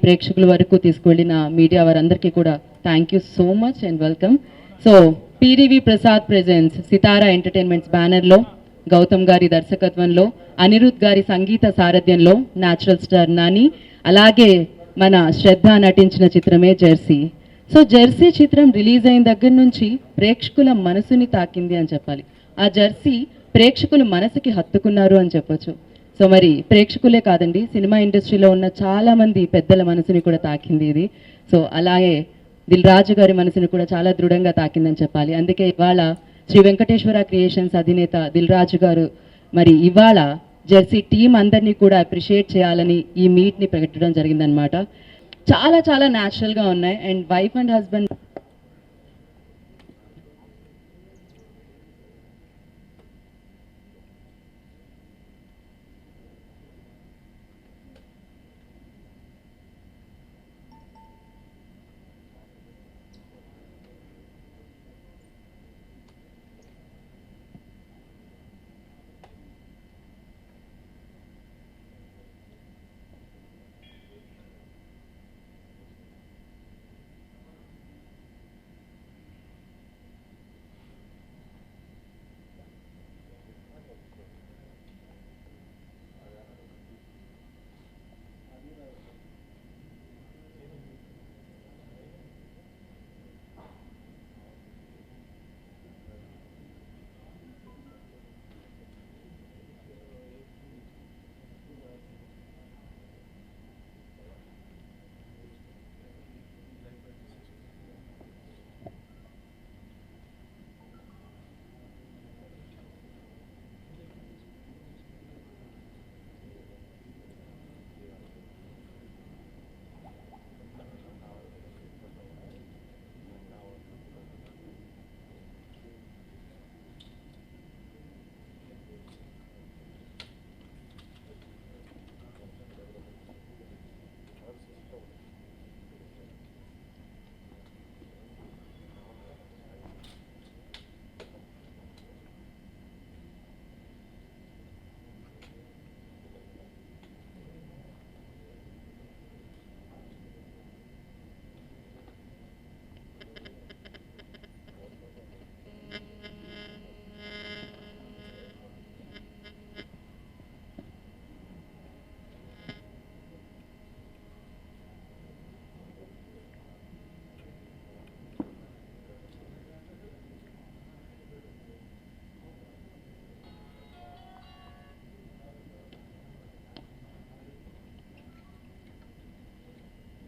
ప్రేక్షకుల వరకు తీసుకువెళ్ళిన మీడియా వారందరికీ కూడా thank you so much and welcome. So PDV Prasad presence Sithara entertainments బ్యానర్లో గౌతమ్ గారి దర్శకత్వంలో అనిరుద్ గారి సంగీత సారథ్యంలో న్యాచురల్ స్టార్ నాని అలాగే మన శ్రద్ధ నటించిన చిత్రమే జెర్సీ. సో జెర్సీ చిత్రం రిలీజ్ అయిన దగ్గర నుంచి ప్రేక్షకుల మనసుని తాకింది అని చెప్పాలి. ఆ జెర్సీ ప్రేక్షకులు మనసుకి హత్తుకున్నారు అని చెప్పొచ్చు. సో మరి ప్రేక్షకులే కాదండి, సినిమా ఇండస్ట్రీలో ఉన్న చాలా మంది పెద్దల మనసుని కూడా తాకింది ఇది. సో అలాగే దిల్ రాజు గారి మనసుని కూడా చాలా దృఢంగా తాకిందని చెప్పాలి. అందుకే ఇవాళ శ్రీ వెంకటేశ్వర క్రియేషన్స్ అధినేత దిల్ రాజు గారు మరి ఇవాళ జెర్సీ టీం అందరినీ కూడా అప్రిషియేట్ చేయాలని ఈ మీట్ని పెట్టడం జరిగిందనమాట. చాలా చాలా న్యాచురల్గా ఉన్నాయి అండ్ వైఫ్ అండ్ హస్బెండ్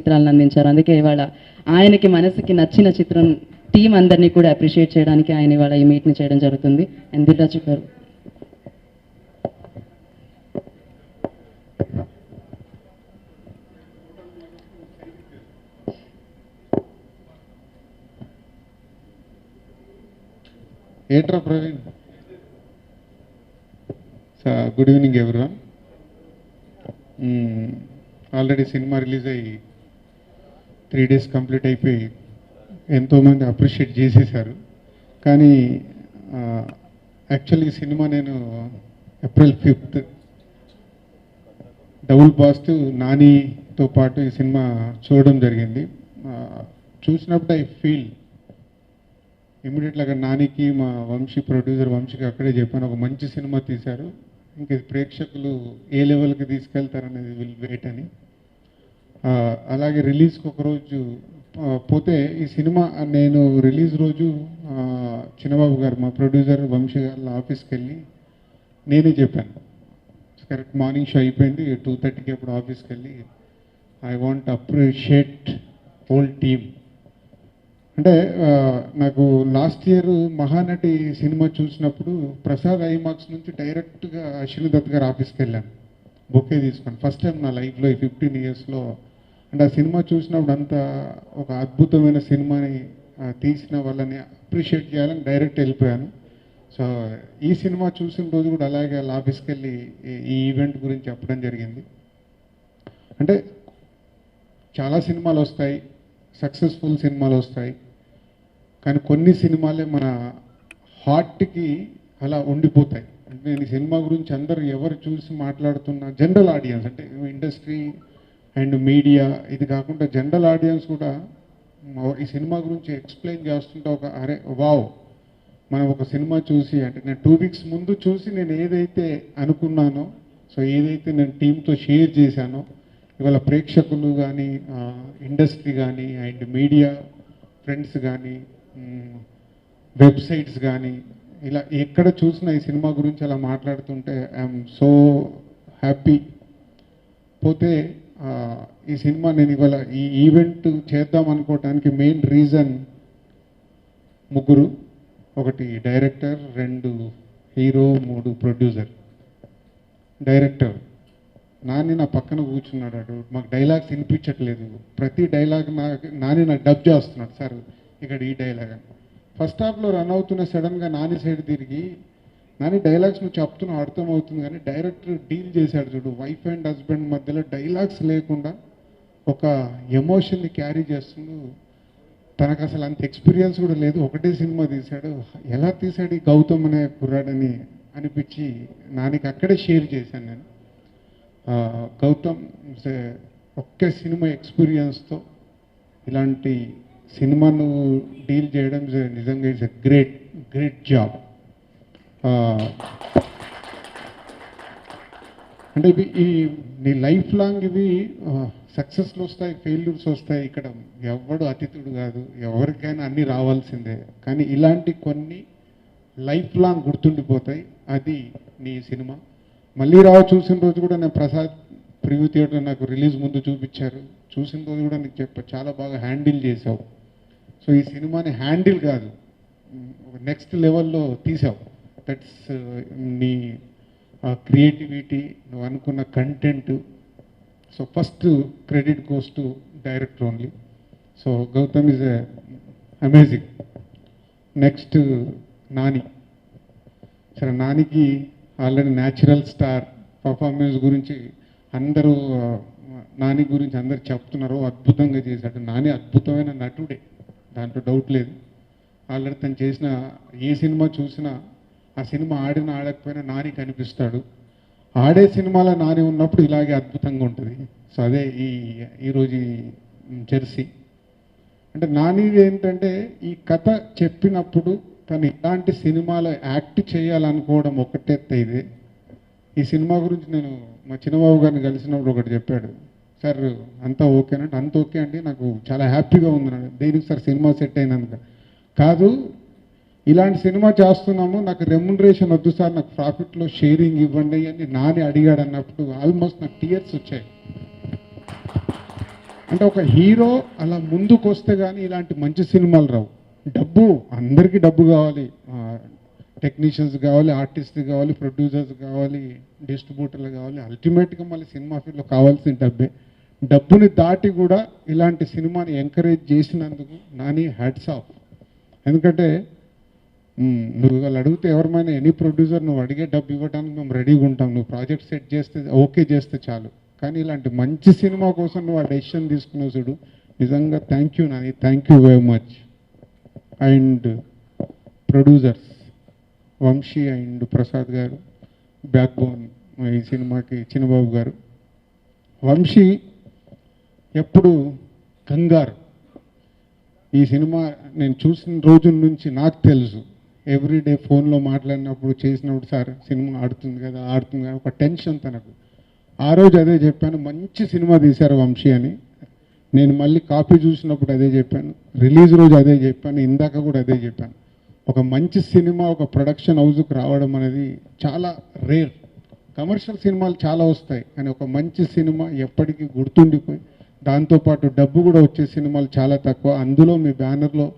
చిత్రాలను అందించారు. అందుకే ఇవాళ ఆయనకి మనసుకి నచ్చిన చిత్రం టీం అందరినీ కూడా అప్రిషియేట్ చేయడానికి ఆయన ఇవాళ ఈ మీట్ని చేయడం జరుగుతుంది. అండ్ దిల్ రాజు గారు ఏట్రా Praveen. Good evening everyone. Already cinema release అయ్యి 3 days కంప్లీట్ అయిపోయి ఎంతోమంది అప్రిషియేట్ చేసేసారు. కానీ యాక్చువల్లీ ఈ సినిమా నేను April 5th డబుల్ బాస్ట్ నానితో పాటు ఈ సినిమా చూడడం జరిగింది. చూసినప్పుడు ఐ ఫీల్ ఇమీడియట్గా నానికి మా వంశీ ప్రొడ్యూసర్ వంశీకి అక్కడే చెప్పాను, ఒక మంచి సినిమా తీశారు, ఇంక ప్రేక్షకులు ఏ లెవెల్కి తీసుకెళ్తారనేది విల్ వెయిట్ అని. అలాగే రిలీజ్కి ఒకరోజు పోతే ఈ సినిమా నేను రిలీజ్ రోజు చిన్నబాబు గారు మా ప్రొడ్యూసర్ వంశీ గారి ఆఫీస్కి వెళ్ళి నేనే చెప్పాను. కరెక్ట్ మార్నింగ్ షో అయిపోయింది, 2:30కి అప్పుడు ఆఫీస్కి వెళ్ళి I want appreciate whole team. అంటే నాకు లాస్ట్ ఇయర్ మహానటి సినిమా చూసినప్పుడు ప్రసాద్ ఐమాక్స్ నుంచి డైరెక్ట్గా అశ్విని దత్ గారు ఆఫీస్కి వెళ్ళాను బొకే తీసుకొని. ఫస్ట్ టైం నా లైఫ్లో ఈ 15 yearsలో. అంటే ఆ సినిమా చూసినప్పుడు అంత ఒక అద్భుతమైన సినిమాని తీసిన వాళ్ళని అప్రిషియేట్ చేయాలని డైరెక్ట్ వెళ్ళిపోయాను. సో ఈ సినిమా చూసిన రోజు కూడా అలాగే వాళ్ళ ఆఫీస్కి వెళ్ళి ఈ ఈవెంట్ గురించి చెప్పడం జరిగింది. అంటే చాలా సినిమాలు వస్తాయి, సక్సెస్ఫుల్ సినిమాలు వస్తాయి, కానీ కొన్ని సినిమాలే మన హార్ట్కి అలా ఉండిపోతాయి. అంటే నేను ఈ సినిమా గురించి అందరూ ఎవరు చూసి మాట్లాడుతున్నా జనరల్ ఆడియన్స్ అంటే ఇండస్ట్రీ అండ్ మీడియా, ఇది కాకుండా జనరల్ ఆడియన్స్ కూడా ఈ సినిమా గురించి ఎక్స్ప్లెయిన్ చేస్తుంటే ఒక అరే వావ్, మనం ఒక సినిమా చూసి, అంటే నేను 2 వీక్స్ ముందు చూసి నేను ఏదైతే అనుకున్నానో, సో ఏదైతే నేను టీంతో షేర్ చేశానో, ఇవాళ ప్రేక్షకులు కానీ, ఇండస్ట్రీ కానీ, అండ్ మీడియా ఫ్రెండ్స్ కానీ, వెబ్సైట్స్ కానీ, ఇలా ఎక్కడ చూసినా ఈ సినిమా గురించి అలా మాట్లాడుతుంటే ఐఎమ్ సో హ్యాపీ. పోతే ఈ సినిమా నేను ఇవాళ ఈ ఈవెంట్ చేద్దాం అనుకోవటానికి మెయిన్ రీజన్ ముగ్గురు. ఒకటి director, 2 hero, 3 producer. Director Nani నా పక్కన కూర్చున్నాడు. అటు మాకు డైలాగ్స్ వినిపించట్లేదు, ప్రతి డైలాగ్ నాని నాకు డబ్ చేస్తున్నాడు, సార్ ఇక్కడ ఈ డైలాగ్ అని. ఫస్ట్ హాఫ్లో రన్ అవుతున్న సడన్గా నాని సైడ్ తిరిగి, నాని డైలాగ్స్ నువ్వు చెప్తున్నావు అర్థమవుతుంది, కానీ డైరెక్టర్ డీల్ చేశాడు చూడు, వైఫ్ అండ్ హస్బెండ్ మధ్యలో డైలాగ్స్ లేకుండా ఒక ఎమోషన్ని క్యారీ చేస్తుండు. తనకు అసలు అంత ఎక్స్పీరియన్స్ కూడా లేదు, ఒకటే సినిమా తీశాడు, ఎలా తీశాడు ఈ గౌతమ్ అనే కుర్రాడని అనిపించి నానికి అక్కడే షేర్ చేశాను నేను. గౌతమ్ ఒక్క సినిమా ఎక్స్పీరియన్స్తో ఇలాంటి సినిమాను డీల్ చేయడం నిజంగా ఇట్స్ ఎ గ్రేట్ జాబ్. అంటే ఇవి ఈ నీ లైఫ్ లాంగ్ ఇవి సక్సెస్లు వస్తాయి, ఫెయిల్యూర్స్ వస్తాయి. ఇక్కడ ఎవడు అతిథుడు కాదు, ఎవరికైనా అన్నీ రావాల్సిందే. కానీ ఇలాంటి కొన్ని లైఫ్ లాంగ్ గుర్తుండిపోతాయి. అది నీ సినిమా. మళ్ళీ చూసిన రోజు కూడా నేను ప్రసాద్ ప్రివ్యూ థియేటర్ నాకు రిలీజ్ ముందు చూపించారు, చూసిన రోజు కూడా నీకు చెప్పా చాలా బాగా హ్యాండిల్ చేసావు. సో ఈ సినిమాని హ్యాండిల్ కాదు, నెక్స్ట్ లెవెల్లో తీసావు. దట్స్ నీ క్రియేటివిటీ, నువ్వు అనుకున్న content. So first credit goes to director only. So Gautam is amazing. Next Nani. సరే, నానికి ఆల్రెడీ న్యాచురల్ స్టార్ పర్ఫార్మెన్స్ గురించి అందరూ నాని గురించి అందరు చెప్తున్నారు, అద్భుతంగా చేశాడు. నాని అద్భుతమైన నటుడే, దాంట్లో డౌట్ లేదు. ఆల్రెడీ తను చేసిన ఏ సినిమా చూసినా ఆ సినిమా ఆడినా ఆడకపోయినా నాని కనిపిస్తాడు. ఆడే సినిమాలో నాని ఉన్నప్పుడు ఇలాగే అద్భుతంగా ఉంటుంది. సో అదే ఈరోజు జెర్సీ. అంటే నాని ఏంటంటే ఈ కథ చెప్పినప్పుడు తను ఇలాంటి సినిమాలో యాక్ట్ చేయాలనుకోవడం ఒకటెత్తే. ఇది ఈ సినిమా గురించి నేను మా చిన్నబాబు గారిని కలిసినప్పుడు ఒకటి చెప్పాడు, సార్ అంతా ఓకేనంటే అంత ఓకే అండి, నాకు చాలా హ్యాపీగా ఉందన్నాడు. దేనికి సార్ సినిమా సెట్ అయినందుకు కాదు, ఇలాంటి సినిమా చేస్తున్నాము, నాకు రెమ్యునరేషన్ వద్దు సార్, నాకు ప్రాఫిట్లో షేరింగ్ ఇవ్వండి అని నాని అడిగాడు అన్నప్పుడు ఆల్మోస్ట్ నాకు టీయర్స్ వచ్చాయి. అంటే ఒక హీరో అలా ముందుకు వస్తే కానీ ఇలాంటి మంచి సినిమాలు రావు. డబ్బు, అందరికీ డబ్బు కావాలి, టెక్నీషియన్స్ కావాలి, ఆర్టిస్ట్ కావాలి, ప్రొడ్యూసర్స్ కావాలి, డిస్ట్రిబ్యూటర్లు కావాలి. అల్టిమేట్గా మళ్ళీ సినిమా ఫీల్డ్లో కావాల్సిన డబ్బే. డబ్బుని దాటి కూడా ఇలాంటి సినిమాని ఎంకరేజ్ చేసినందుకు నాని హ్యాట్స్ ఆఫ్. ఎందుకంటే నువ్వు వాళ్ళు అడిగితే ఎవరిమైనా ఎనీ ప్రొడ్యూసర్ నువ్వు అడిగే డబ్బు ఇవ్వడానికి మేము రెడీగా ఉంటాం, నువ్వు ప్రాజెక్ట్ సెట్ చేస్తే ఓకే చేస్తే చాలు. కానీ ఇలాంటి మంచి సినిమా కోసం నువ్వు ఆ డెసిషన్ తీసుకున్నావు చూడు, నిజంగా thank you Nani, thank you very much. And producers Vamsi and Prasad garu, back bone ఈ సినిమాకి చిన్నబాబు గారు. వంశీ ఎప్పుడు కంగారు. ఈ సినిమా నేను చూసిన రోజు నుంచి నాకు తెలుసు, ఎవ్రీడే ఫోన్లో మాట్లాడినప్పుడు చేసినప్పుడు సార్ సినిమా ఆడుతుంది కదా ఒక టెన్షన్ తనకు. ఆ రోజు అదే చెప్పాను, మంచి సినిమా తీశారు వంశీ అని. నేను మళ్ళీ కాపీ చూసినప్పుడు అదే చెప్పాను, రిలీజ్ రోజు అదే చెప్పాను, ఇందాక కూడా అదే చెప్పాను. ఒక మంచి సినిమా ఒక ప్రొడక్షన్ హౌస్కి రావడం అనేది చాలా రేర్. కమర్షియల్ సినిమాలు చాలా వస్తాయి, కానీ ఒక మంచి సినిమా ఎప్పటికీ గుర్తుండిపోయి దాంతోపాటు డబ్బు కూడా వచ్చే సినిమాలు చాలా తక్కువ. అందులో మీ బ్యానర్లో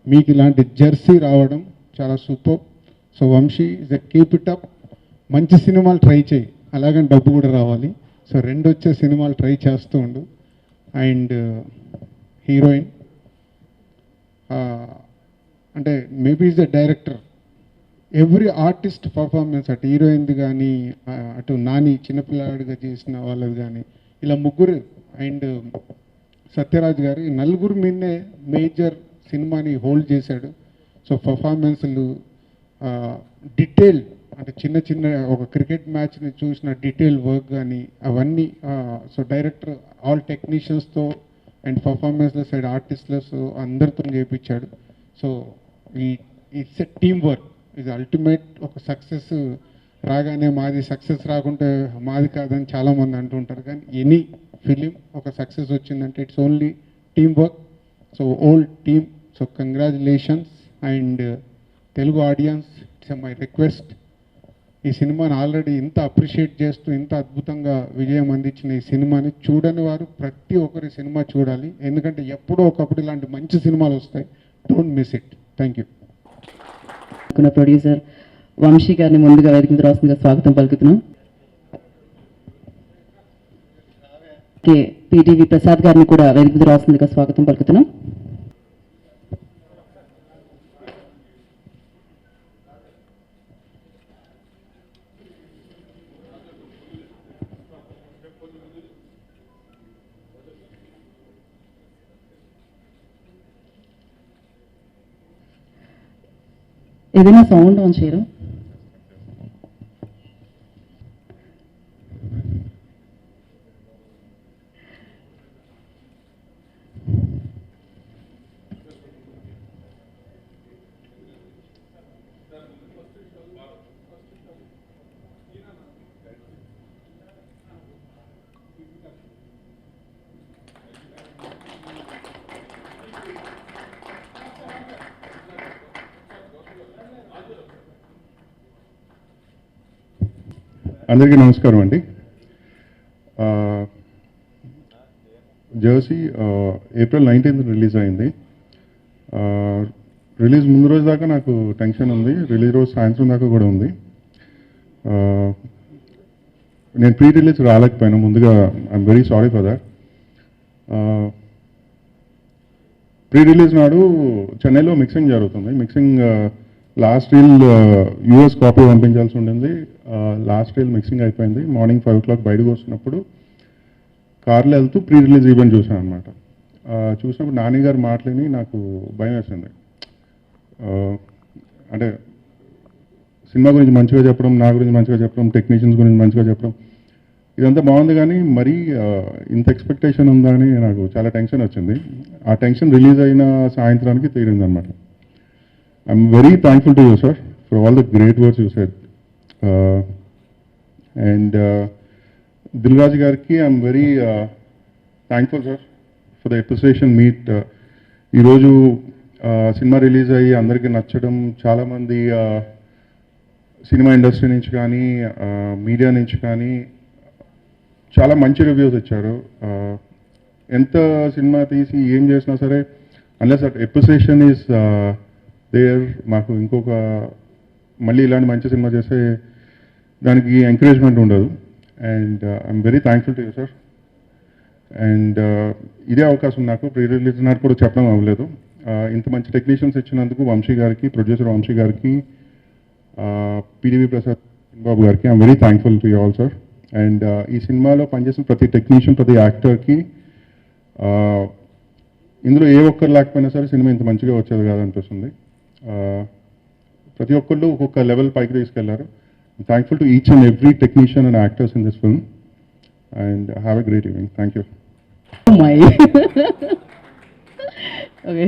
మీకు ఇలాంటి జెర్సీ రావడం చాలా super. So Vamsi is a keep it up. మంచి సినిమాలు ట్రై చేయి, అలాగని డబ్బు కూడా రావాలి. సో రెండు వచ్చే సినిమాలు ట్రై చేస్తూ ఉండు. అండ్ హీరోయిన్ అంటే maybe is the director. Every artist performance, అటు హీరోయిన్ది కానీ అటు నాని చిన్నపిల్లాడిగా చేసిన వాళ్ళది కానీ, ఇలా ముగ్గురు అండ్ సత్యరాజ్ గారు, ఈ నలుగురు మీదనే మేజర్ సినిమాని హోల్డ్ చేశాడు. సో పర్ఫార్మెన్స్లు డీటెయిల్ అంటే చిన్న చిన్న ఒక క్రికెట్ మ్యాచ్ని చూసిన డీటెయిల్ వర్క్ కానీ అవన్నీ సో డైరెక్టర్ ఆల్ టెక్నీషియన్స్తో అండ్ పర్ఫార్మెన్స్ల సైడ్ ఆర్టిస్ట్లస్ అందరితో చేయించాడు. సో ఈ ఇట్స్ ఎ టీమ్ వర్క్, ఇది అల్టిమేట్. ఒక సక్సెస్ రాగానే మాది సక్సెస్ రాకుంటే మాది కాదని చాలామంది అంటుంటారు, కానీ ఎనీ ఫిలిం ఒక సక్సెస్ వచ్చిందంటే it's only team work. So whole team, so congratulations. And Telugu audiences, it's my request, ఈ సినిమాని ఆల్రెడీ ఇంత అప్రిషియేట్ చేస్తూ ఇంత అద్భుతంగా విజయం అందించిన ఈ సినిమాని చూడని వారు ప్రతి ఒక్కరి సినిమా చూడాలి, ఎందుకంటే ఎప్పుడో ఒకప్పుడు ఇలాంటి మంచి సినిమాలు వస్తాయి. Don't miss it. Thank you. Producer Vamsi గారిని ముందుగా వేదిక మీద రాస్తుందిగా స్వాగతం పలుకుతున్నాం. పిటివి ప్రసాద్ గారిని కూడా వేదిక మీద రాస్తుందిగా స్వాగతం పలుకుతున్నాం. ఏదైనా సౌండ్ ఆన్ చేయరు. అందరికీ నమస్కారం అండి. జెర్సీ ఏప్రిల్ 19th రిలీజ్ అయింది. రిలీజ్ ముందు రోజు దాకా నాకు టెన్షన్ ఉంది, రిలీజ్ రోజు సాయంత్రం దాకా కూడా ఉంది. నేను ప్రీ రిలీజ్ రాలేకపోయాను, ముందుగా I'm very sorry for that. Pre release నాడు చెన్నైలో మిక్సింగ్ జరుగుతుంది. Mixing last reel US copy పంపించాల్సి ఉండింది. లాస్ట్ రీల్ మిక్సింగ్ అయిపోయింది. మార్నింగ్ 5 o'clock బయటకు వస్తున్నప్పుడు కార్లో వెళ్తూ ప్రీ రిలీజ్ ఈవెంట్ చూశాను అనమాట. చూసినప్పుడు నాని గారు మాటలని నాకు భయం వేసింది. అంటే సినిమా గురించి మంచిగా చెప్పడం, నా గురించి మంచిగా చెప్పడం, టెక్నీషియన్స్ గురించి మంచిగా చెప్పడం, ఇదంతా బాగుంది, కానీ మరీ ఇంత ఎక్స్పెక్టేషన్ ఉందా అని నాకు చాలా టెన్షన్ వచ్చింది. ఆ టెన్షన్ రిలీజ్ అయిన సాయంత్రానికి తీరింది అనమాట. I'm very thankful to you, sir, for all the great words you said. And Dil Raj Garki, I'm very thankful, sir, for the appreciation meet. Ee roju cinema release ayi andariki nachadam, chaala mandi cinema industry nunchi gaani media nunchi gaani chaala manchi reviews icharu. Enta cinema teesi em chesina sare, unless that appreciation is there, మాకు ఇంకొక మళ్ళీ ఇలాంటి మంచి cinema చేసే దానికి encouragement ఉండదు. And I'm very thankful to you, sir. And ఇదే అవకాశం నాకు ప్రీ రిలీజ్ నాడు కూడా చెప్పడం అవ్వలేదు. ఇంత మంచి టెక్నీషియన్స్ ఇచ్చినందుకు వంశీ గారికి, ప్రొడ్యూసర్ వంశీ గారికి, పిడివి ప్రసాద్ బాబు గారికి I'm very thankful to you all, sir. And ఈ సినిమాలో పనిచేసిన ప్రతి టెక్నీషియన్, ప్రతి యాక్టర్కి, ఇందులో ఏ ఒక్కరు లేకపోయినా సరే సినిమా ఇంత మంచిగా వచ్చేది కాదనిపిస్తుంది. ప్రతి ఒక్కళ్ళు ఒక్కొక్క లెవెల్ పైకి తీసుకెళ్లారు. Thankful to each and every technician and actors in this film. And have a great evening. Thank you. Okay,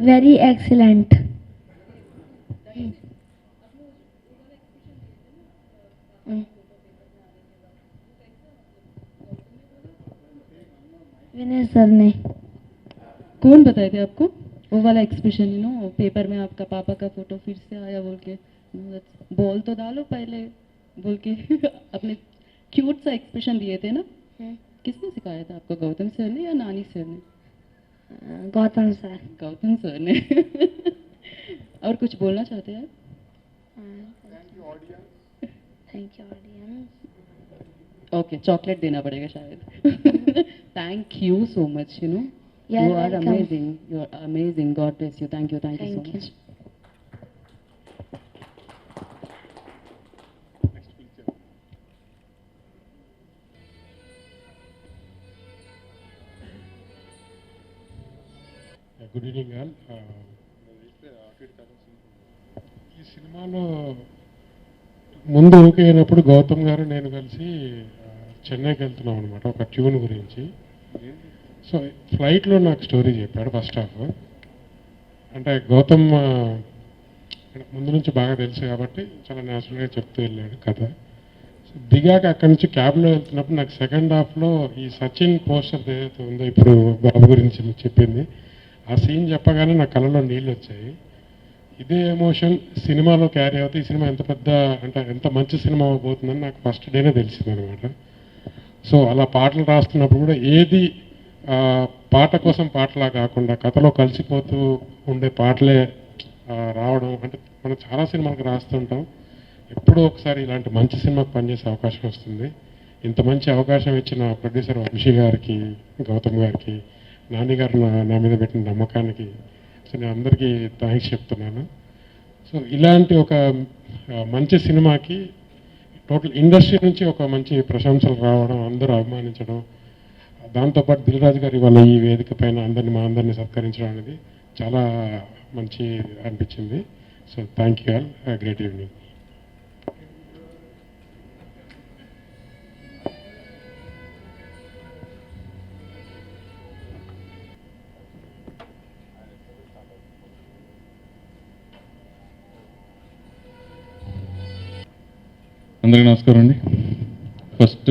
very excellent. Vinay sir ने। कौन बताए थे आपको वो वाला एक्सप्रेशन? यू नो, पेपर में आपका पापा का फोटो फिर से आया बोल के, बोल तो डालो पहले बोल के अपने क्यूट सा एक्सप्रेशन दिए थे ना. किसने सिखाया था आपको, गौतम सर ने या नानी सर ने? गौतम सर। गौतम सर ने. और कुछ बोलना चाहते हैं आप? Thank you audience. Okay, chocolate देना पड़ेगा शायद. Thank you so much, you know. You're You are welcome. amazing. You are amazing. God bless you. Thank you so Thank you. much. Good evening all. ఈ సినిమాలో ముందు okay అయినప్పుడు గౌతమ్ గారు నేను కలిసి చెన్నైకి వెళ్తున్నాం అనమాట ఒక ట్యూన్ గురించి. సో ఫ్లైట్లో నాకు స్టోరీ చెప్పాడు ఫస్ట్ హాఫ్. అంటే గౌతమ్ ముందు నుంచి బాగా తెలుసు కాబట్టి చాలా న్యాచురల్గా చెప్తూ వెళ్ళాడు కథ. సో దిగాక అక్కడి నుంచి క్యాబ్లో వెళ్తున్నప్పుడు నాకు సెకండ్ హాఫ్లో ఈ సచిన్ పోస్టర్ ఏదైతే ఉందో ఇప్పుడు బాబు గురించి చెప్పింది, ఆ సీన్ చెప్పగానే నా కళ్ళలో నీళ్ళు వచ్చాయి. ఇదే ఎమోషన్ సినిమాలో క్యారీ అవుతే ఈ సినిమా ఎంత పెద్ద అంటే ఎంత మంచి సినిమా అవబోతుందని నాకు ఫస్ట్ డేనే తెలిసింది అనమాట. సో అలా పాటలు రాస్తున్నప్పుడు కూడా ఏది పాట కోసం పాటలా కాకుండా కథలో కలిసిపోతూ ఉండే పాటలే రావడం. అంటే మనం చాలా సినిమాలకు రాస్తుంటాం, ఎప్పుడో ఒకసారి ఇలాంటి మంచి సినిమాకి పనిచేసే అవకాశం వస్తుంది. ఇంత మంచి అవకాశం ఇచ్చిన ప్రొడ్యూసర్ వంశీ గారికి, గౌతమ్ గారికి, నాని గారు నా మీద పెట్టిన నమ్మకానికి సో నేను అందరికీ థ్యాంక్స్ చెప్తున్నాను. సో ఇలాంటి ఒక మంచి సినిమాకి టోటల్ ఇండస్ట్రీ నుంచి ఒక మంచి ప్రశంసలు రావడం, అందరూ అభిమానించడం, దాంతోపాటు దిల్ రాజు గారు ఇవాళ ఈ వేదిక పైన మా అందరినీ సత్కరించడం అనేది చాలా మంచి అనిపించింది. So thank you all. Great evening. అందరికీ నమస్కారం అండి. ఫస్ట్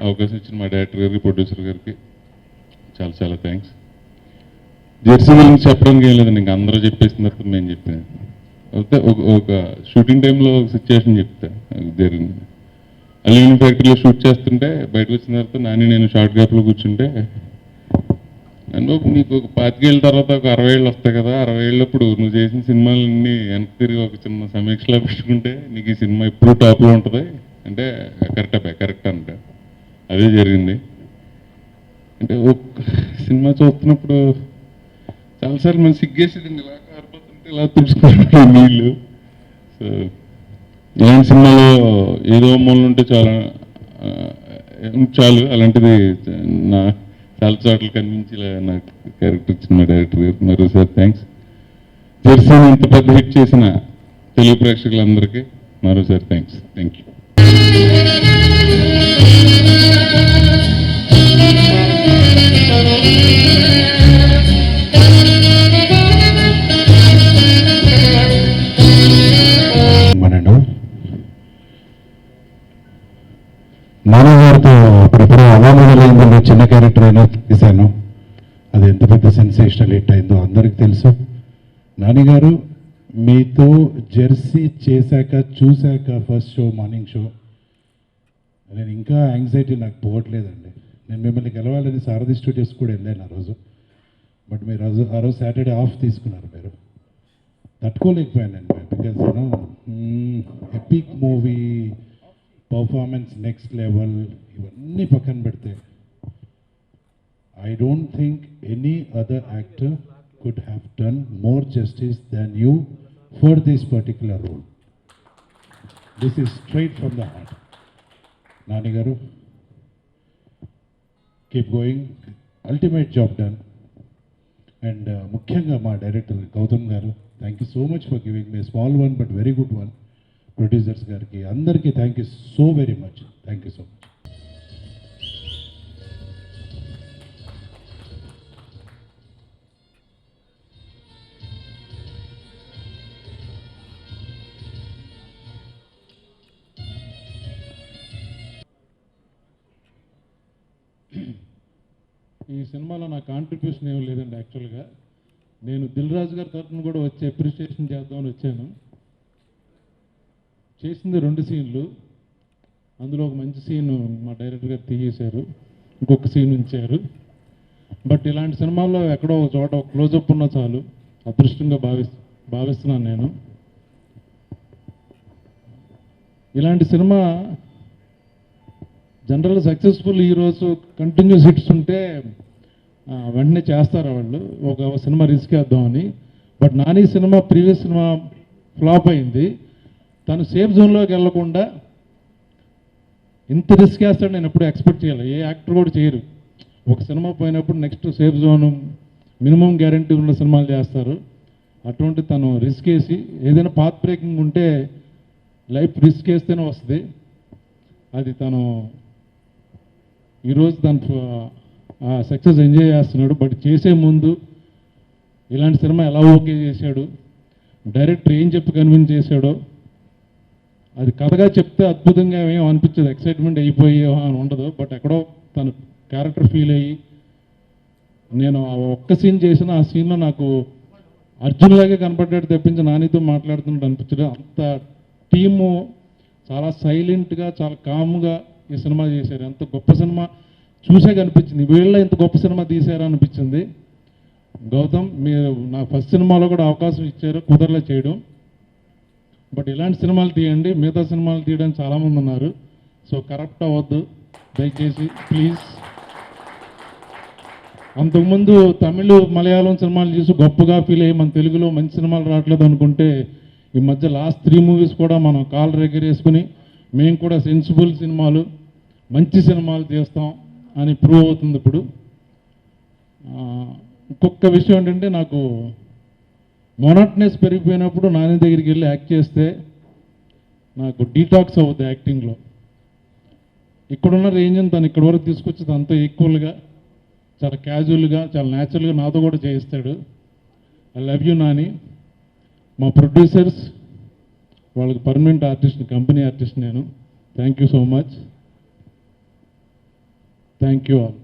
అవకాశం ఇచ్చిన మా డైరెక్టర్ గారికి, ప్రొడ్యూసర్ గారికి చాలా చాలా థ్యాంక్స్. జెర్సీ గురించి చెప్పడానికి ఏం లేదండి, ఇంకా అందరూ చెప్పేసిన తర్వాత నేను చెప్పాను. అయితే ఒక షూటింగ్ టైంలో ఒక సిచ్యువేషన్ చెప్తా జరిగింది. అల్యూమినియం ఫ్యాక్టరీలో షూట్ చేస్తుంటే బయటకు వచ్చిన తర్వాత నాని నేను షార్ట్ గ్యాప్లో కూర్చుంటే నన్ను నీకు ఒక 25 ఏళ్ళ తర్వాత ఒక 60 ఏళ్ళు వస్తాయి కదా, 60 ఏళ్ళప్పుడు నువ్వు చేసిన సినిమాలన్నీ వెనక్కి తిరిగి ఒక చిన్న సమీక్షలో పెట్టుకుంటే నీకు ఈ సినిమా ఎప్పుడు టాప్లో ఉంటుంది అంటే కరెక్ట్ అంటే అదే జరిగింది. అంటే ఒక సినిమా చూస్తున్నప్పుడు చాలాసార్లు మనం సిగ్గేసేదండి, ఇలా కారిపోతుంటే ఇలా తుడుచుకోవడం నీళ్ళు. సో ఇలాంటి సినిమాలో ఏదో మూలన ఉంటే చాలు అలాంటిది నా చాలా చోట్ల కనిపించి నాకు క్యారెక్టర్ ఇచ్చిన మా డైరెక్టర్ గారు మరోసారి థ్యాంక్స్. జెర్సీని ఇంత పెద్ద హిట్ చేసిన తెలుగు ప్రేక్షకులందరికీ మరోసారి థ్యాంక్స్. Thank you. నాన్నగారితో ఇప్పుడు అవామడలైందని చిన్న క్యారెక్టర్ అయినా తీశాను, అది ఎంత పెద్ద సెన్సేషనల్ హిట్ అయిందో అందరికి తెలుసు. నాన్నగారు మీతో జెర్సీ చూశాక ఫస్ట్ షో మార్నింగ్ షో నేను ఇంకా యాంగ్జైటీ నాకు పోవట్లేదండి. నేను మిమ్మల్ని గెలవాలని సారథి స్టూడియోస్ కూడా వెళ్ళాను ఆ రోజు. బట్ మీరు ఆ రోజు సాటర్డే ఆఫ్ తీసుకున్నారు. మీరు తట్టుకోలేకపోయానండి, because you know epic movie performance next level ఇవన్నీ పక్కన పెడితే I don't think any other actor could have done more justice than you for this particular role. This is straight from the heart. Nani గారు keep going, ultimate job done. And ముఖ్యంగా మా director Gautam గారు, thank you so much for giving me small one but very good one. Producers గారికి అందరికీ thank you so very much. Thank you so much. ఈ సినిమాలో నా contribution ఏం లేదండి. యాక్చువల్గా నేను దిల్ రాజు గారి తరఫున కూడా వచ్చి అప్రిషియేషన్ చేద్దామని వచ్చాను. చేసింది 2 సీన్లు, అందులో ఒక మంచి సీన్ మా డైరెక్టర్ గారు తీసేశారు, ఇంకొక సీన్ ఉంచారు. బట్ ఇలాంటి సినిమాల్లో ఎక్కడో ఒక చోట ఒక క్లోజప్ ఉన్నా చాలు, అదృష్టంగా భావిస్తున్నాను నేను. ఇలాంటి cinema general successful heroes continuous hits ఉంటే వెంటనే చేస్తారు వాళ్ళు ఒక సినిమా రిస్క్ వేద్దామని. But Nani cinema previous cinema flop అయింది. తను సేఫ్ జోన్లోకి వెళ్లకుండా ఇంత రిస్క్ వేస్తాడు నేను ఎప్పుడు ఎక్స్పెక్ట్ చేయాలి. ఏ యాక్టర్ కూడా చేయరు. ఒక సినిమా పోయినప్పుడు next safe zone minimum guarantee ఉన్న సినిమాలు చేస్తారు. అటువంటి తను రిస్క్ వేసి ఏదైనా పాత్ బ్రేకింగ్ ఉంటే లైఫ్ రిస్క్ వేస్తేనే వస్తుంది. అది తను ఈరోజు తను సక్సెస్ ఎంజాయ్ చేస్తున్నాడు. బట్ చేసే ముందు ఇలాంటి సినిమా ఎలా ఓకే చేశాడు, డైరెక్టర్ ఏం చెప్పి కన్విన్స్ చేశాడో, అది కథగా చెప్తే అద్భుతంగా ఏం అనిపించదు, ఎక్సైట్మెంట్ అయిపోయి అని ఉండదు. బట్ ఎక్కడో తను క్యారెక్టర్ ఫీల్ అయ్యి నేను ఆ ఒక్క సీన్ చేసిన ఆ సీన్లో నాకు అర్జున్లాగే కనపడ్డాడు తప్పించి నానితో మాట్లాడుతున్నట్టు అనిపించదు. అంత టీము చాలా సైలెంట్గా చాలా కామ్గా ఈ సినిమా చేశారు. ఎంత గొప్ప సినిమా చూసే కనిపించింది. వీళ్ళ ఇంత గొప్ప సినిమా తీశారా అనిపించింది. గౌతమ్, మీరు నా ఫస్ట్ సినిమాలో కూడా అవకాశం ఇచ్చారు, కుదరలే చేయడం. బట్ ఇలాంటి సినిమాలు తీయండి, మిగతా సినిమాలు తీయడానికి చాలామంది ఉన్నారు. సో కరప్ట్ అవ్వద్దు దయచేసి ప్లీజ్. అంతకుముందు తమిళ మలయాళం సినిమాలు చూసి గొప్పగా ఫీల్ అయ్యి మన తెలుగులో మంచి సినిమాలు రావట్లేదు అనుకుంటే ఈ మధ్య లాస్ట్ 3 మూవీస్ కూడా మనం కాల్ రెగ్యురేసుకుని మేము కూడా సెన్సిబుల్ సినిమాలు మంచి సినిమాలు తీస్తాం అని ప్రూవ్ అవుతుంది ఇప్పుడు. ఇంకొక విషయం ఏంటంటే నాకు మొనాట్నెస్ పెరిగిపోయినప్పుడు నాని దగ్గరికి వెళ్ళి యాక్ట్ చేస్తే నాకు డీటాక్స్ అవుతుంది యాక్టింగ్లో. ఇక్కడున్న రేంజ్ని తను ఇక్కడ వరకు తీసుకొచ్చి తనతో ఈక్వల్గా చాలా క్యాజువల్గా చాలా న్యాచురల్గా నాతో కూడా చేయిస్తాడు. I love you Nani. మా ప్రొడ్యూసర్స్ వాళ్ళకి పర్మనెంట్ ఆర్టిస్ట్, కంపెనీ ఆర్టిస్ట్ నేను. Thank you so much. Thank you all.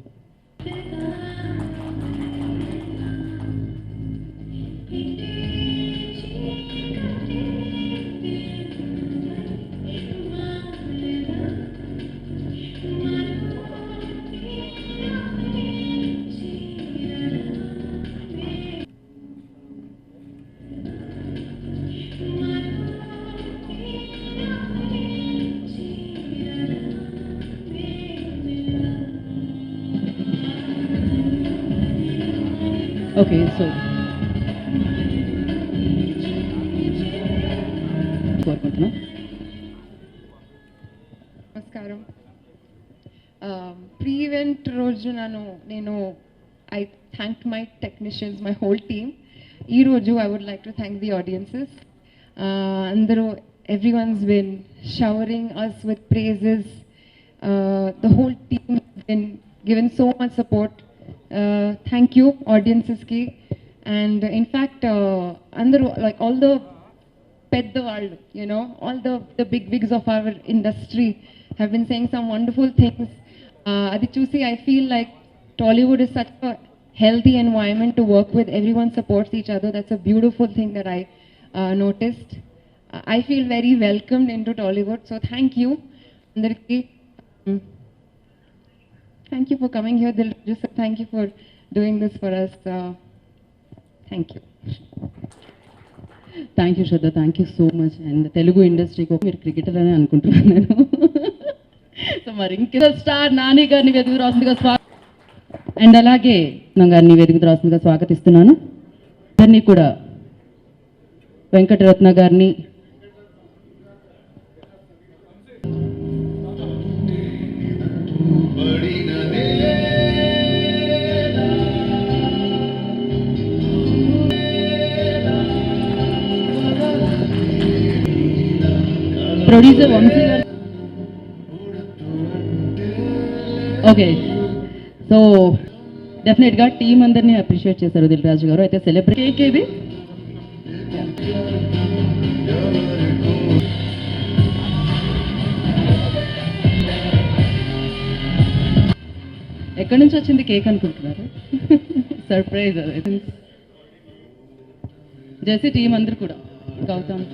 Okay, so కోరుకుంటున్నా. నమస్కారం. ప్రీ ఈవెంట్ రోజు నేను I thank my technicians, my whole team. ఈరోజు I would like to thank the audiences. అందరూ everyone's been showering us with praises. The whole team been given so much support. Thank you audiences ki, and in fact andaru like all the peddavallu, you know, all the big wigs of our industry have been saying some wonderful things. Adi chusi I feel like Tollywood is such a healthy environment to work with. Everyone supports each other. That's a beautiful thing that I noticed. I feel very welcomed into Tollywood, so thank you andarki. Thank you for coming here, Dilraju sir. Thank you for doing this for us. Thank you. Thank you Shraddha, thank you so much. And Telugu ఇండస్ట్రీకి మీరు cricketer అని అనుకుంటున్నాను నేను. So మరి ఇంకేదో star Nani గారిని వేదిక రాస్తుందిగా and అలాగే నా గారిని వేదిక రాస్తుందిగా స్వాగతిస్తున్నాను. అందరినీ కూడా వెంకటరత్న గారిని, ప్రొడ్యూసర్ వంశీ గారు. ఓకే, సో డెఫినెట్గా టీం అందరినీ అప్రిషియేట్ చేశారు దిల్ రాజు గారు. అయితే సెలబ్రేట్ కేక్ ఇది ఎక్కడి నుంచి వచ్చింది కేక్ అనుకుంటున్నారు? సర్ప్రైజ్ అది. జెసి టీం అందరు కూడా, గౌతమ్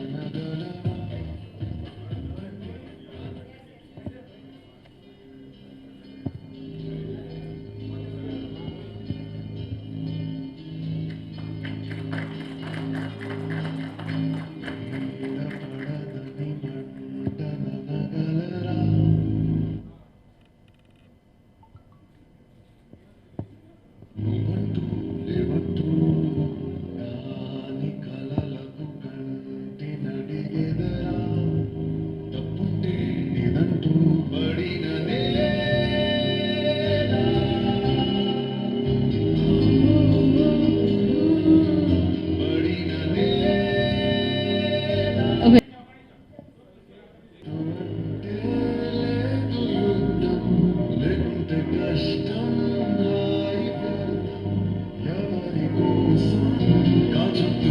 అందరికీ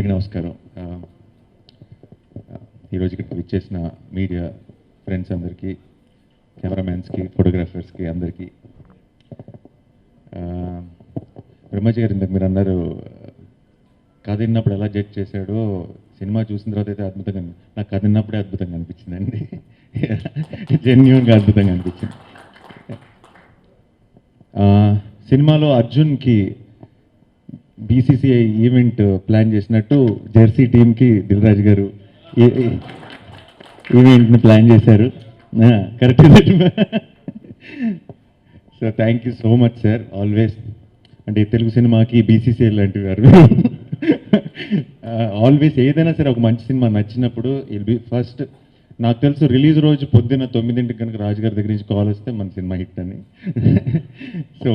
నమస్కారం. ఈరోజు ఇక్కడికి విచ్చేసిన మీడియా ఫ్రెండ్స్ అందరికీ, కెమెరామ్యాన్స్కి, ఫోటోగ్రాఫర్స్కి అందరికీ. బ్రహ్మజీ గారు ఇందాక మీరు అన్నారు కథ విన్నప్పుడు ఎలా జడ్జ్ చేశాడో, సినిమా చూసిన తర్వాత అయితే అద్భుతంగా, నాకు కథ విన్నప్పుడే అద్భుతంగా అనిపించిందండి. జెన్యూన్గా అద్భుతంగా అనిపించింది. సినిమాలో అర్జున్కి బీసీసీఐ ఈవెంట్ ప్లాన్ చేసినట్టు జెర్సీ టీంకి దిల్ రాజు గారు ఈవెంట్ని ప్లాన్ చేశారు. Correct. So thank you so much sir, always. అంటే తెలుగు సినిమాకి బీసీసీఐ లాంటివి గారు. ఆల్వేస్ ఏదైనా సరే ఒక మంచి సినిమా నచ్చినప్పుడు విల్ బి ఫస్ట్. నాకు తెలుసు రిలీజ్ రోజు పొద్దున్న 9ంటికి కనుక రాజుగారి దగ్గర నుంచి కాల్ వస్తే మన సినిమా హిట్ అని. సో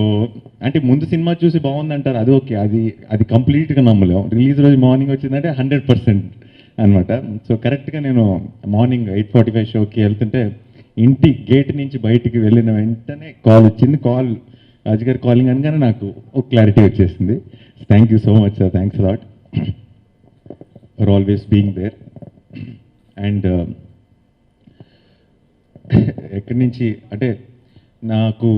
అంటే ముందు సినిమా చూసి బాగుందంటారు, అది ఓకే, అది కంప్లీట్గా నమ్మలేం. రిలీజ్ రోజు మార్నింగ్ వచ్చిందంటే 100% అనమాట. సో కరెక్ట్గా నేను మార్నింగ్ 8:45 షోకి వెళ్తుంటే ఇంటి గేట్ నుంచి బయటికి వెళ్ళిన వెంటనే కాల్ వచ్చింది. రాజుగారి కాలింగ్ అనగానే నాకు ఒక క్లారిటీ వచ్చేసింది. Thank you so much sir, thanks lot for always being there. And ఎక్కడి నుంచి అంటే నాకు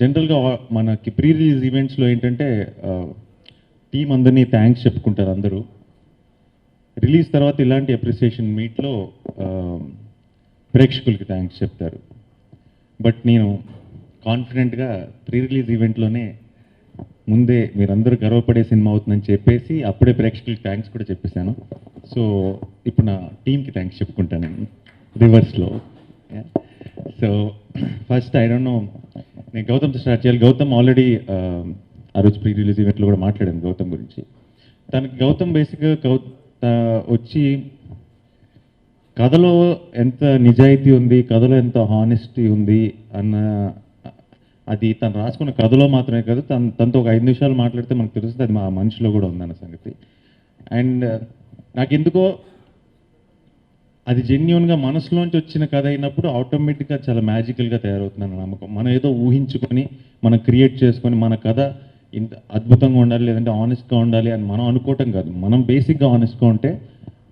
జనరల్గా మనకి ప్రీ రిలీజ్ ఈవెంట్స్లో ఏంటంటే టీం అందరినీ థ్యాంక్స్ చెప్పుకుంటారు అందరూ. రిలీజ్ తర్వాత ఇలాంటి అప్రిసియేషన్ మీట్లో ప్రేక్షకులకి థ్యాంక్స్ చెప్తారు. బట్ నేను కాన్ఫిడెంట్గా ప్రీ రిలీజ్ ఈవెంట్లోనే ముందే మీరందరూ గర్వపడే సినిమా అవుతుందని చెప్పేసి అప్పుడే ప్రేక్షకులకి థ్యాంక్స్ కూడా చెప్పేశాను. సో ఇప్పుడు నా టీంకి థ్యాంక్స్ చెప్పుకుంటాను రివర్స్లో. So first I don't know, నేను గౌతమ్తో స్టార్ట్ చేయాలి. గౌతమ్ ఆల్రెడీ ఆ రోజు ప్రీ రిలీజ్ ఈవెంట్లో కూడా మాట్లాడాను గౌతమ్ గురించి. గౌతమ్ బేసిక్గా వచ్చి కథలో ఎంత నిజాయితీ ఉంది, కథలో ఎంత హానెస్టీ ఉంది అన్న, అది తను రాసుకున్న కథలో మాత్రమే కాదు, తనతో ఒక 5 నిమిషాలు మాట్లాడితే మనకు తెలుస్తుంది అది మా మనిషిలో కూడా ఉందన్న సంగతి. అండ్ నాకెందుకో అది జెన్యున్గా మనసులోంచి వచ్చిన కథ అయినప్పుడు ఆటోమేటిక్గా చాలా మ్యాజికల్గా తయారవుతుందన్న నమ్మకం. మనం ఏదో ఊహించుకొని మనం క్రియేట్ చేసుకొని మన కథ ఇంత అద్భుతంగా ఉండాలి లేదంటే ఆనెస్ట్గా ఉండాలి అని మనం అనుకోవటం కాదు. మనం బేసిక్గా ఆనెస్ట్గా ఉంటే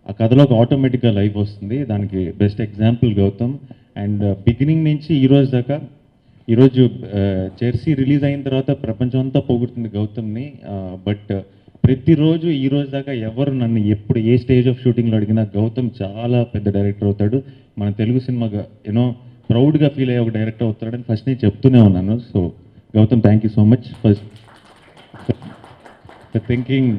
ఆ కథలో ఒక ఆటోమేటిక్గా లైఫ్ వస్తుంది. దానికి best example Gautam. And beginning నుంచి ఈరోజు దాకా, ఈరోజు జెర్సీ రిలీజ్ అయిన తర్వాత ప్రపంచం అంతా పోగొడుతుంది గౌతమ్ని. బట్ ప్రతిరోజు ఈ రోజు దాకా ఎవరు నన్ను ఎప్పుడు ఏ స్టేజ్ ఆఫ్ షూటింగ్లో అడిగినా గౌతమ్ చాలా పెద్ద డైరెక్టర్ అవుతాడు, మన తెలుగు సినిమాగా ప్రౌడ్గా ఫీల్ అయ్యే ఒక డైరెక్టర్ అవుతాడని ఫస్ట్ నేను చెప్తూనే ఉన్నాను. So Gautam, thank you so much first for thinking.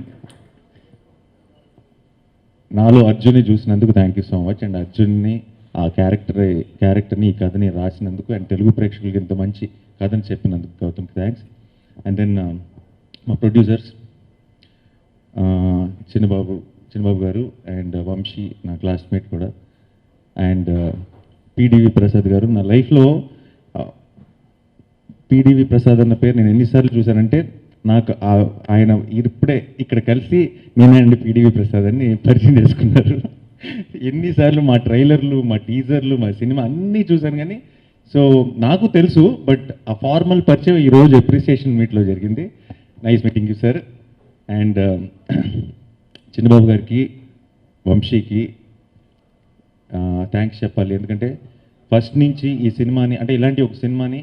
నాలో అర్జున్ని చూసినందుకు thank you so much. And అర్జున్ని ఆ క్యారెక్టర్ని ఈ కథని రాసినందుకు అండ్ తెలుగు ప్రేక్షకులకి ఇంత మంచి కథని చెప్పినందుకు గౌతమ్కి థ్యాంక్స్. అండ్ దెన్ మా ప్రొడ్యూసర్స్ చిన్నబాబు గారు అండ్ వంశీ నా క్లాస్మేట్ కూడా, అండ్ పిడివి ప్రసాద్ గారు. నా లైఫ్లో పిడివి ప్రసాద్ అన్న పేరు నేను ఎన్నిసార్లు చూశానంటే నాకు ఆయన ఇప్పుడే ఇక్కడ కలిసి నేనే అండి పిడివి ప్రసాద్ అని పరిచయం చేసుకున్నారు. ఎన్నిసార్లు మా ట్రైలర్లు, మా టీజర్లు, మా సినిమా అన్నీ చూశాను కానీ సో నాకు తెలుసు. బట్ ఆ ఫార్మల్ పరిచయం ఈరోజు అప్రిసియేషన్ మీట్లో జరిగింది. Nice meeting you sir. And Chinnababu గారికి, వంశీకి థ్యాంక్స్ చెప్పాలి. ఎందుకంటే ఫస్ట్ నుంచి ఈ సినిమాని, అంటే ఇలాంటి ఒక సినిమాని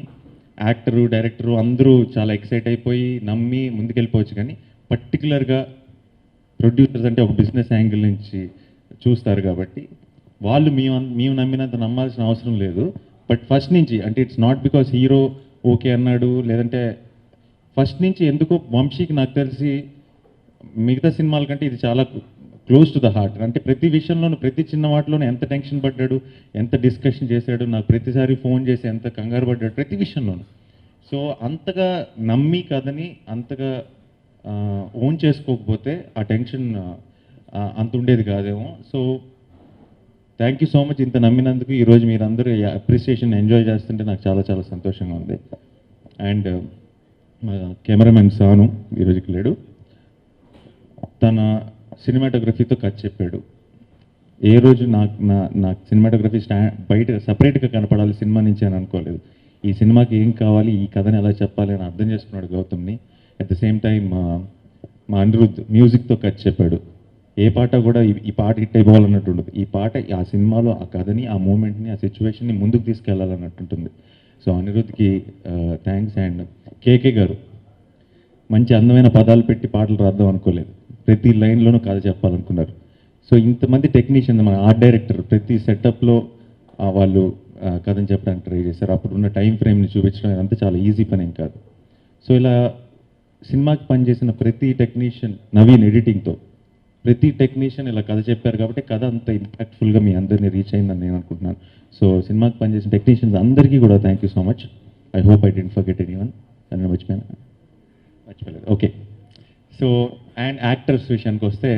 యాక్టరు, డైరెక్టరు అందరూ చాలా ఎక్సైట్ అయిపోయి నమ్మి ముందుకెళ్ళిపోవచ్చు, కానీ పర్టికులర్గా ప్రొడ్యూసర్స్ అంటే ఒక బిజినెస్ యాంగిల్ నుంచి చూస్తారు కాబట్టి వాళ్ళు మేము నమ్మినంత నమ్మాల్సిన అవసరం లేదు. బట్ ఫస్ట్ నుంచి అంటే it's not because hero okay అన్నాడు, లేదంటే ఫస్ట్ నుంచి ఎందుకో వంశీకి నాకు తెలిసి మిగతా సినిమాల కంటే ఇది చాలా క్లోజ్ టు ద హార్ట్. అంటే ప్రతి విషయంలోనూ, ప్రతి చిన్న వాటిలోనూ ఎంత టెన్షన్ పడ్డాడు, ఎంత డిస్కషన్ చేశాడు, నాకు ప్రతిసారి ఫోన్ చేసి ఎంత కంగారు పడ్డాడు ప్రతి విషయంలోనూ. సో అంతగా నమ్మి కథని అంతగా ఓన్ చేసుకోకపోతే ఆ టెన్షన్ అంత ఉండేది కాదేమో. So thank you so much ఇంత నమ్మినందుకు. ఈరోజు మీరందరూ అప్రిసియేషన్ ఎంజాయ్ చేస్తుంటే నాకు చాలా చాలా సంతోషంగా ఉంది. అండ్ మా కెమెరామెన్ సాను ఈరోజుకి లేడు, తన సినిమాటోగ్రఫీతో కథ చెప్పాడు. ఏ రోజు నాకు సినిమాటోగ్రఫీ బయట సపరేట్గా కనపడాలి సినిమా నుంచి అని అనుకోలేదు. ఈ సినిమాకి ఏం కావాలి, ఈ కథని ఎలా చెప్పాలి అని అర్థం చేసుకున్నాడు గౌతమ్ని. అట్ ద సేమ్ టైం మా అనిరుద్ధ్ మ్యూజిక్తో కథ చెప్పాడు. ఏ పాట కూడా ఈ పాట హిట్ అయిపోవాలన్నట్టు ఉండదు. ఈ పాట ఆ సినిమాలో ఆ కథని, ఆ మూమెంట్ని, ఆ సిచ్యువేషన్ని ముందుకు తీసుకెళ్లాలన్నట్టుంటుంది. సో అనిరుద్ధ్కి థ్యాంక్స్. అండ్ కేకే గారు మంచి అందమైన పదాలు పెట్టి పాటలు రాద్దాం అనుకోలేదు. ప్రతి లైన్లోనూ కథ చెప్పాలనుకున్నారు. సో ఇంతమంది టెక్నీషియన్స్, మన ఆర్ట్ డైరెక్టర్ ప్రతి సెటప్లో వాళ్ళు కథని చెప్పడానికి ట్రై చేశారు. అప్పుడున్న టైం ఫ్రేమ్ని చూపించడం ఇదంతా చాలా ఈజీ పని ఏం కాదు. సో ఇలా సినిమాకి పనిచేసిన ప్రతి టెక్నీషియన్, నవీన్ ఎడిటింగ్తో ప్రతి టెక్నీషియన్ ఇలా కథ చెప్పారు కాబట్టి కథ అంత ఇంపాక్ట్ఫుల్గా మీ అందరినీ రీచ్ అయిందని నేను అనుకుంటున్నాను. సో సినిమాకి పనిచేసిన టెక్నీషియన్స్ అందరికీ కూడా thank you so much. I hope I didn't forget anyone. నన్ను మర్చిపోలేదు. ఓకే. సో అండ్ యాక్టర్స్ విషయానికి వస్తే,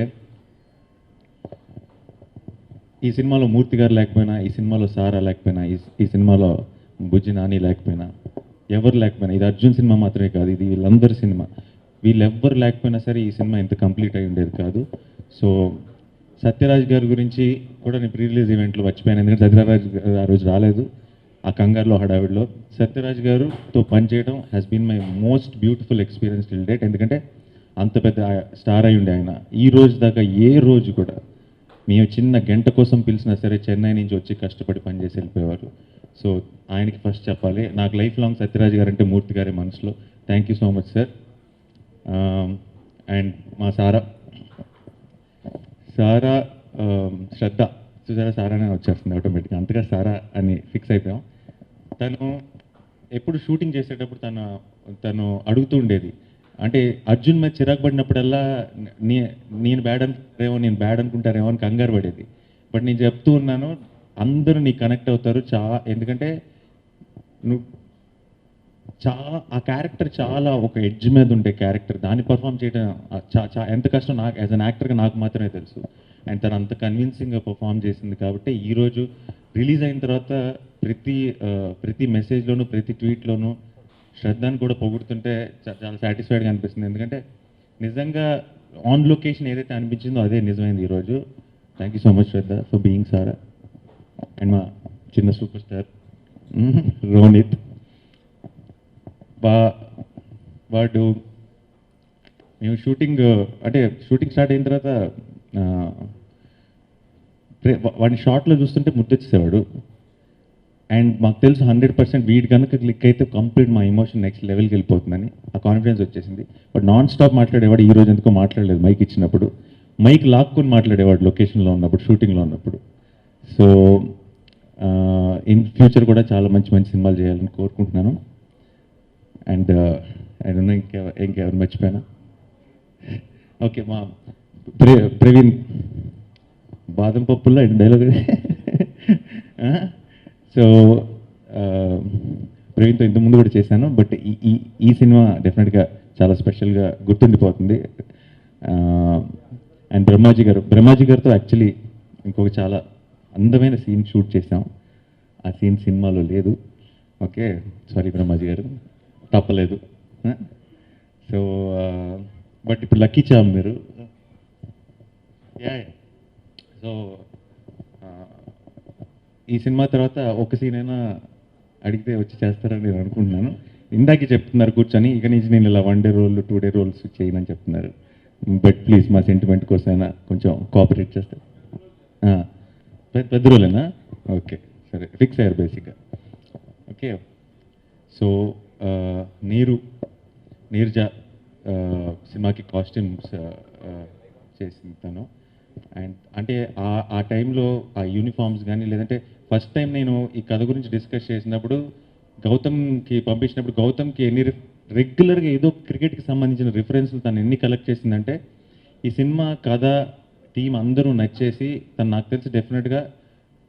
ఈ సినిమాలో మూర్తి గారు లేకపోయినా, ఈ సినిమాలో సారా లేకపోయినా, ఈ సినిమాలో బుజ్జి నాని లేకపోయినా, ఎవరు లేకపోయినా, ఇది అర్జున్ సినిమా మాత్రమే కాదు, ఇది వీళ్ళందరి సినిమా. వీళ్ళెవ్వరు లేకపోయినా సరే ఈ సినిమా ఇంత కంప్లీట్ అయి ఉండేది కాదు. సో సత్యరాజ్ గారి గురించి కూడా నేను ప్రీ రిలీజ్ ఈవెంట్లో మర్చిపోయాను, ఎందుకంటే సత్యరాజ్ గారు ఆ రోజు రాలేదు, ఆ కంగారులో హడావిడిలో. సత్యరాజ్ గారుతో పనిచేయడం has been my most beautiful experience till date. ఎందుకంటే అంత పెద్ద స్టార్ అయి ఉండే ఆయన ఈ రోజు దాకా ఏ రోజు కూడా మేము చిన్న గంట కోసం పిలిచినా సరే చెన్నై నుంచి వచ్చి కష్టపడి పనిచేసి వెళ్ళిపోయేవారు. సో ఆయనకి ఫస్ట్ చెప్పాలి. నాకు లైఫ్ లాంగ్ సత్యరాజ్ గారు అంటే మూర్తి గారి మనసులో. Thank you so much sir. And మా సారా శ్రద్ధ చూసారా, సారానే వచ్చేస్తుంది ఆటోమేటిక్గా, అంతగా సారా అని ఫిక్స్ అయిపోయాం. తను ఎప్పుడు షూటింగ్ చేసేటప్పుడు తను అడుగుతూ ఉండేది, అంటే అర్జున్ మీద చిరాకు పడినప్పుడల్లా నేను బ్యాడ్ అనుకుంటారేమో అని కంగారు పడేది. బట్ నేను చెప్తూ ఉన్నాను, అందరూ నీకు కనెక్ట్ అవుతారు ఎందుకంటే నువ్వు ఆ క్యారెక్టర్ చాలా ఒక ఎడ్జ్ మీద ఉండే క్యారెక్టర్, దాన్ని పర్ఫామ్ చేయడం ఎంత కష్టం నాకు యాజ్ అన్ యాక్టర్గా నాకు మాత్రమే తెలుసు. అండ్ తను అంత కన్విన్సింగ్గా పర్ఫామ్ చేసింది కాబట్టి ఈరోజు రిలీజ్ అయిన తర్వాత ప్రతి మెసేజ్లోనూ, ప్రతి ట్వీట్లోనూ శ్రద్ధను కూడా పొగుడుతుంటే చాలా సాటిస్ఫైడ్గా అనిపిస్తుంది. ఎందుకంటే నిజంగా ఆన్ లొకేషన్ ఏదైతే అనిపించిందో అదే నిజమైంది ఈరోజు. Thank you so much Shraddha for being Sara. And మా చిన్న సూపర్ స్టార్ రోనిత్, వాడు మేము షూటింగ్ స్టార్ట్ అయిన తర్వాత వాడిని షార్ట్లో చూస్తుంటే ముద్దొచ్చేసేవాడు. అండ్ మాకు తెలుసు 100% వీడి కనుక క్లిక్ అయితే కంప్లీట్ మా ఎమోషన్ నెక్స్ట్ లెవెల్కి వెళ్ళిపోతుందని ఆ కాన్ఫిడెన్స్ వచ్చేసింది. బట్ నాన్ స్టాప్ మాట్లాడేవాడు. ఈ రోజు ఎందుకో మాట్లాడలేదు, మైక్ ఇచ్చినప్పుడు మైక్ లాక్కొని మాట్లాడేవాడు లొకేషన్లో ఉన్నప్పుడు, షూటింగ్లో ఉన్నప్పుడు. సో ఇన్ ఫ్యూచర్ కూడా చాలా మంచి మంచి సినిమాలు చేయాలని కోరుకుంటున్నాను. అండ్ ఐడోంట్ ఇంకెవరు మర్చిపోయినా. ఓకే, మా ప్రవీణ్ బాదం పప్పుల్లో డైలాగ్. సో ప్రవీణ్తో ఇంతకుముందు కూడా చేశాను, బట్ ఈ సినిమా డెఫినెట్గా చాలా స్పెషల్గా గుర్తుండిపోతుంది. అండ్ బ్రహ్మాజీ గారితో యాక్చువల్లీ ఇంకొక చాలా అందమైన సీన్ షూట్ చేసాం. ఆ సీన్ సినిమాలో లేదు. ఓకే, సారీ బ్రహ్మాజీ గారు, తప్పలేదు. సో బట్ ఇప్పుడు లక్కీ చామ్ మీరు. సో ఈ సినిమా తర్వాత ఒక సీన్ అయినా అడిగితే వచ్చి చేస్తారని నేను అనుకుంటున్నాను. ఇందాకే చెప్తున్నారు కూర్చొని, ఇక నుంచి నేను ఇలా 1 డే రోల్ 2 డే రోల్స్ చేయనని చెప్తున్నారు. బట్ ప్లీజ్ మా సెంటిమెంట్ కోసమైనా కొంచెం కోఆపరేట్ చేస్తారు. పెద్ద రోలేనా? ఓకే, సరే, ఫిక్స్ అయ్యారు బేసిక్గా. ఓకే. సో నీర్జా సినిమాకి కాస్ట్యూమ్స్ చేసింది తను. అండ్ అంటే ఆ టైంలో ఆ యూనిఫామ్స్ కానీ, లేదంటే ఫస్ట్ టైం నేను ఈ కథ గురించి డిస్కస్ చేసినప్పుడు గౌతమ్కి పంపించినప్పుడు, గౌతమ్కి రెగ్యులర్గా ఏదో క్రికెట్కి సంబంధించిన రిఫరెన్స్లు తను ఎన్ని కలెక్ట్ చేసిందంటే, ఈ సినిమా కథ టీం అందరూ నచ్చేసి తను నాకు తెలిసి డెఫినెట్గా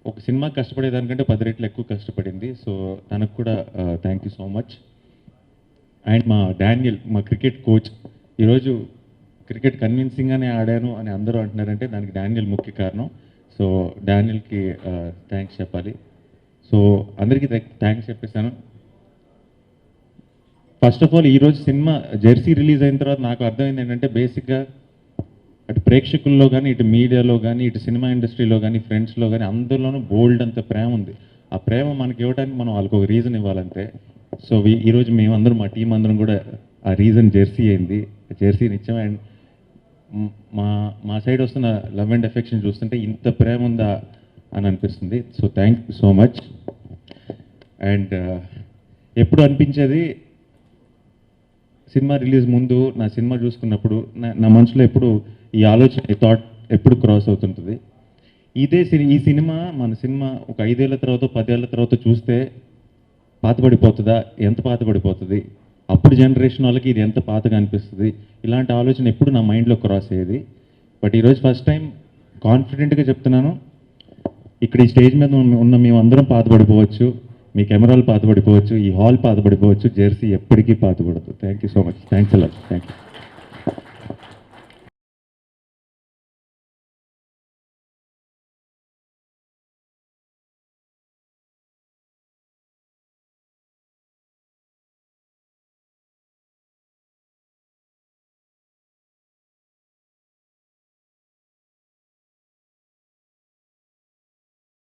ఒక సినిమా కష్టపడేదానికంటే 10 రెట్లు ఎక్కువ కష్టపడింది. సో తనకు కూడా thank you so much. And మా డానియల్, మా క్రికెట్ కోచ్, ఈరోజు క్రికెట్ కన్విన్సింగ్గానే ఆడాను అని అందరూ అంటున్నారంటే దానికి డానియల్ ముఖ్య కారణం. సో డానియల్కి థ్యాంక్స్ చెప్పాలి. సో అందరికీ థ్యాంక్స్ చెప్పేశాను. ఫస్ట్ ఆఫ్ ఆల్ ఈరోజు సినిమా జెర్సీ రిలీజ్ అయిన తర్వాత నాకు అర్థమైంది ఏంటంటే, బేసిక్గా అటు ప్రేక్షకుల్లో కానీ ఇటు మీడియాలో కానీ ఇటు సినిమా ఇండస్ట్రీలో కానీ ఫ్రెండ్స్లో కానీ అందరిలోనూ బోల్డ్ అంత ప్రేమ ఉంది. ఆ ప్రేమ మనకి ఇవ్వడానికి మనం వాళ్ళకి ఒక రీజన్ ఇవ్వాలంటే సో ఈరోజు మేమందరం మా టీం అందరం కూడా ఆ రీజన్ జెర్సీ అయింది. జెర్సీని ఇచ్చాం. అండ్ మా సైడ్ వస్తున్న లవ్ అండ్ ఎఫెక్షన్ చూస్తుంటే ఇంత ప్రేమ ఉందా అని అనిపిస్తుంది. So thank you so much. And ఎప్పుడు అనిపించేది సినిమా రిలీజ్ ముందు నా సినిమా చూసుకున్నప్పుడు నా మనసులో ఎప్పుడు ఈ ఆలోచన ఈ థాట్ ఎప్పుడు క్రాస్ అవుతుంటుంది. ఈ సినిమా మన సినిమా ఒక 5 ఏళ్ల తర్వాత 10 ఏళ్ల తర్వాత చూస్తే పాతబడిపోతుందా, ఎంత పాతబడిపోతుంది, అప్పుడు జనరేషన్ వాళ్ళకి ఇది ఎంత పాతగా అనిపిస్తుంది, ఇలాంటి ఆలోచన ఎప్పుడు నా మైండ్లో క్రాస్ అయ్యేది. బట్ ఈరోజు ఫస్ట్ టైం కాన్ఫిడెంట్గా చెప్తున్నాను, ఇక్కడ ఈ స్టేజ్ మీద ఉన్న మేమందరం పాతబడిపోవచ్చు, మీ కెమెరాలు పాతబడిపోవచ్చు, ఈ హాల్ పాతబడిపోవచ్చు, జెర్సీ ఎప్పటికీ పాతబడదు. Thank you so much. Thanks a lot. Thank you.